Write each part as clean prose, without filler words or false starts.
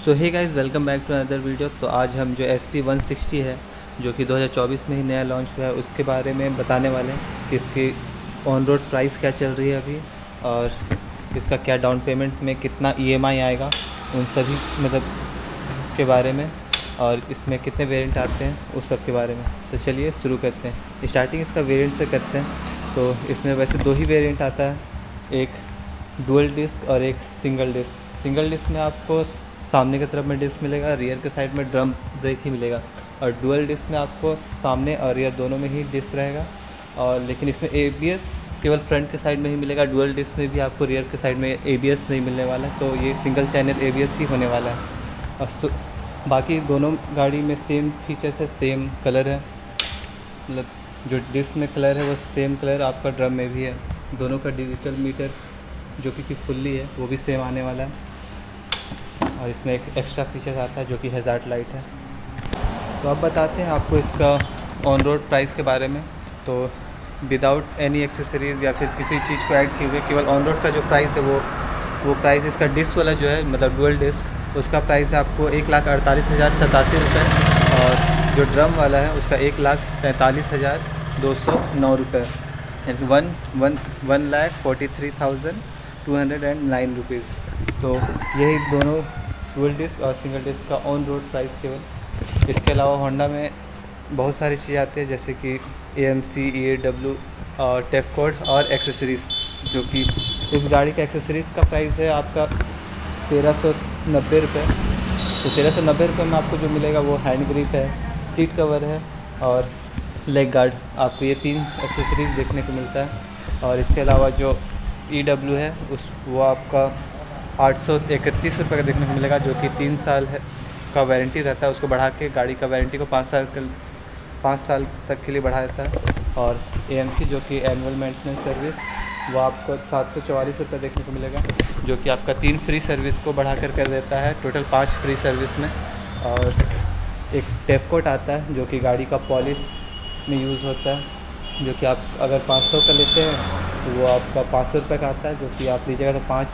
So hey guys, welcome back to another video. तो आज हम जो SP 160 है जो कि 2024 में ही नया लॉन्च हुआ है उसके बारे में बताने वाले हैं कि इसकी ऑन रोड प्राइस क्या चल रही है अभी, और इसका क्या डाउन पेमेंट में कितना EMI आएगा, उन सभी के बारे में, और इसमें कितने वेरिएंट आते हैं उस सब के बारे में। तो चलिए शुरू करते हैं। स्टार्टिंग इसका वेरिएंट से करते हैं। तो इसमें वैसे दो ही वेरिएंट आता है, एक डुअल डिस्क और एक सिंगल डिस्क। सिंगल डिस्क में आपको सामने की तरफ में डिस्क मिलेगा, रियर के साइड में ड्रम ब्रेक ही मिलेगा, और डुअल डिस्क में आपको सामने और रियर दोनों में ही डिस्क रहेगा। और लेकिन इसमें ABS केवल फ्रंट के साइड में ही मिलेगा। डुअल डिस्क में भी आपको रियर के साइड में ABS नहीं मिलने वाला है, तो ये सिंगल चैनल ABS ही होने वाला है। और बाकी दोनों गाड़ी में सेम फीचर्स है, सेम कलर है, मतलब जो डिस्क में कलर है वो सेम कलर आपका ड्रम में भी है। दोनों का डिजिटल मीटर जो कि फुल्ली है वो भी सेम आने वाला है। और इसमें एक एक्स्ट्रा फीचर आता है जो कि हैज़ार्ड लाइट है। तो अब बताते हैं आपको इसका ऑन रोड प्राइस के बारे में। तो विदाउट एनी एक्सेसरीज़ या फिर किसी चीज़ को ऐड किए हुए केवल ऑन रोड का जो प्राइस है वो प्राइस इसका डिस्क वाला जो है, मतलब डुअल डिस्क, उसका प्राइस है आपको 1,48,087 रुपये। और जो ड्रम वाला है उसका 1,43,209 रुपये, 1,43,209 रुपीज़। तो यही दोनों डुअल डिस्क और सिंगल डिस्क का ऑन रोड प्राइस केवल। इसके अलावा होंडा में बहुत सारी चीज़ें आती है, जैसे कि AMC, EAW और टेफकोड और एक्सेसरीज़, जो कि इस गाड़ी का एक्सेसरीज़ का प्राइस है आपका 1,390 रुपये। तो 1,390 रुपये में आपको जो मिलेगा वो हैंड ग्रिप है, सीट कवर है और लेग गार्ड। आपको ये 3 एक्सेसरीज़ देखने को मिलता है। और इसके अलावा जो EW है वो आपका 831 रुपये का देखने को मिलेगा, जो कि 3 साल का वारंटी रहता है। उसको बढ़ा के गाड़ी का वारंटी को 5 साल तक के लिए बढ़ा देता है। और AMC जो कि एनुअल मेंटेनेंस सर्विस, वो आपको 744 रुपये देखने को मिलेगा, जो कि आपका 3 फ्री सर्विस को बढ़ा कर देता है, टोटल 5 फ्री सर्विस में। और एक टेपकोट आता है जो कि गाड़ी का पॉलिश में यूज़ होता है, जो कि आप अगर 500 का लेते हैं तो वो आपका 500 रुपये का आता है, जो कि आप लीजिएगा तो 5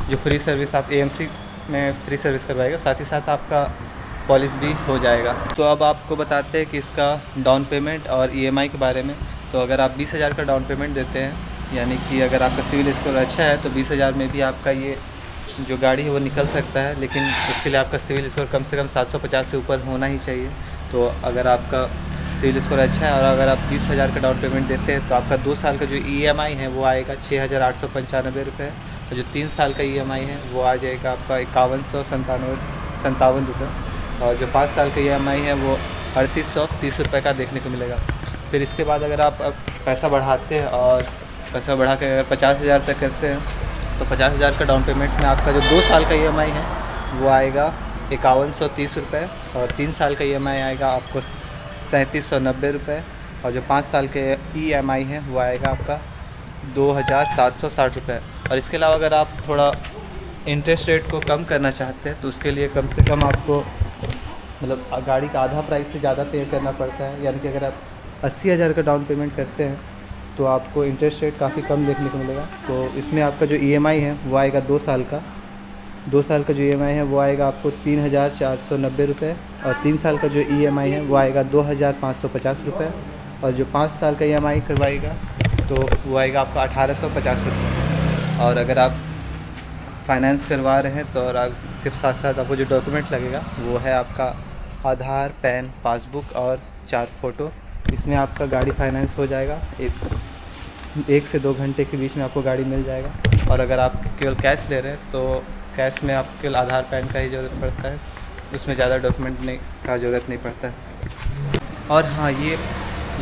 जो फ्री सर्विस आप AMC में फ्री सर्विस करवाएगा, साथ ही साथ आपका पॉलिश भी हो जाएगा। तो अब आपको बताते हैं कि इसका डाउन पेमेंट और EMI के बारे में। तो अगर आप 20,000 का डाउन पेमेंट देते हैं, यानी कि अगर आपका सिविल स्कोर अच्छा है तो 20,000 में भी आपका ये जो गाड़ी है वो निकल सकता है, लेकिन उसके लिए आपका सिविल स्कोर कम से कम 750 से ऊपर होना ही चाहिए। तो अगर आपका सिविल स्कोर अच्छा है और अगर आप 20,000 का डाउन पेमेंट देते हैं तो आपका 2 साल का जो EMI है वो आएगा 6,895 रुपये, और जो 3 साल का EMI है वो आ जाएगा आपका 5,197 रुपये, और जो 5 साल का EMI है वो 3,830 रुपये का देखने को मिलेगा। फिर इसके बाद अगर आप पैसा बढ़ाते हैं और पैसा बढ़ा के अगर 50,000 तक करते हैं तो 50,000 का डाउन पेमेंट में आपका जो 2 साल का EMI है वो आएगा 5,130 रुपये, और 3 साल का EMI आएगा आपको 3,790 रुपये, और जो 5 साल के EMI है वो आएगा आपका 2,760 रुपये। और इसके अलावा अगर आप थोड़ा इंटरेस्ट रेट को कम करना चाहते हैं तो उसके लिए कम से कम आपको मतलब गाड़ी का आधा प्राइस से ज़्यादा पे करना पड़ता है। यानी कि अगर आप 80,000 का डाउन पेमेंट करते हैं तो आपको इंटरेस्ट रेट काफ़ी कम देखने को मिलेगा। तो इसमें आपका जो EMI है वो आएगा 2 साल का। 2 साल का जो EMI है वो आएगा आपको 3,490 रुपये, और 3 साल का जो EMI है वो आएगा 2,550 रुपये, और जो 5 साल का EMI करवाएगा तो वो आएगा आपका 1,850 रुपये। और अगर आप फाइनेंस करवा रहे हैं तो और आप इसके साथ साथ आपको जो डॉक्यूमेंट लगेगा वो है आपका आधार, पैन, पासबुक और 4 फ़ोटो। इसमें आपका गाड़ी फाइनेंस हो जाएगा। 1 से 2 घंटे के बीच में आपको गाड़ी मिल जाएगा। और अगर आप केवल कैश ले रहे हैं तो कैश में आपको केवल आधार, पैन का ही ज़रूरत पड़ता है, उसमें ज़्यादा डॉक्यूमेंट का ज़रूरत नहीं पड़ता है। और हाँ, ये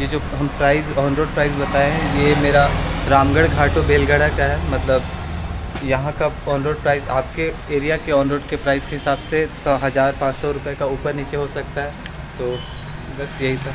जो हम प्राइस ऑन रोड प्राइस बताए हैं ये मेरा रामगढ़ घाटो बेलगढ़ा का है। मतलब यहाँ का ऑन रोड प्राइस आपके एरिया के ऑन रोड के प्राइस के हिसाब से 1,500 रुपये का ऊपर नीचे हो सकता है। तो बस यही था।